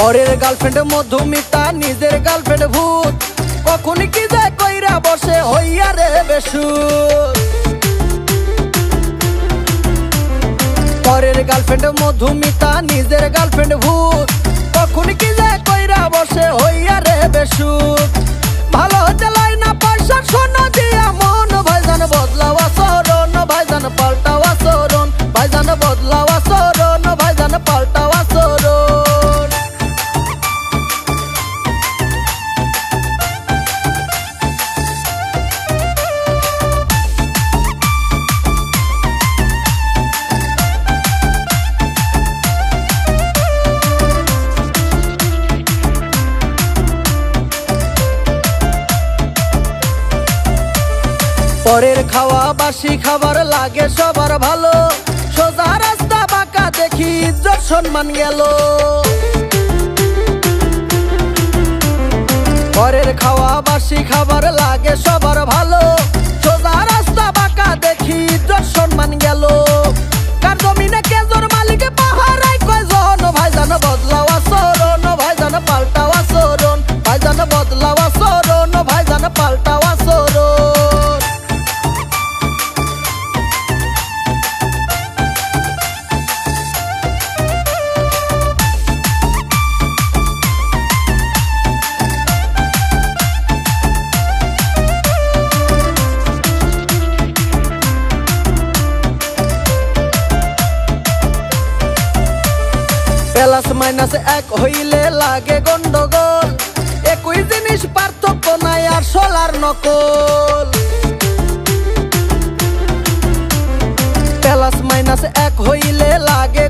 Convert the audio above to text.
পরের গার্লফ্রেন্ড মধুমিতা নিজের গার্লফ্রেন্ড ভূত, কখন কি যে কইরা বসে হইয়া রে বেসুর। পরের গার্লফ্রেন্ড মধুমিতা নিজের গার্লফ্রেন্ড ভূত, কখন কি যে কইরা বসে হইয়া রে বেসুর। ভালো চালাই না পয়সা সোনা দিয়া মন, ভাইজান বদলাও আচরণ, ভাইজান পাল্টাও আচরণ, ভাইজান বদলাও আচরণ, ভাইজান পাল্টাও আচরণ। পরের খাওয়া বাসি খাবার লাগে সবার ভালো, সোজা রাস্তা বাঁকা দেখি ইজ্জত সম্মান গেল। পরের খাওয়া বাসি খাবার লাগে সবার ভালো, সোজা রাস্তা বাঁকা দেখি ইজ্জত সম্মান গেল। কার জমিনে কেজোর মালিকে পাহারায় কয়জন, ভাইজান বদলাও আচরণ, ভাইজান পাল্টাও আচরণ, ভাইজান বদলাও আচরণ, ভাইজান পাল্টাও আচরণ। প্লাস মাইনাস এক হইলে লাগে গন্ডগোল, একই জিনিস পার্থক্য নাই আসল আর নকল। প্লাস মাইনাস এক হইলে লাগে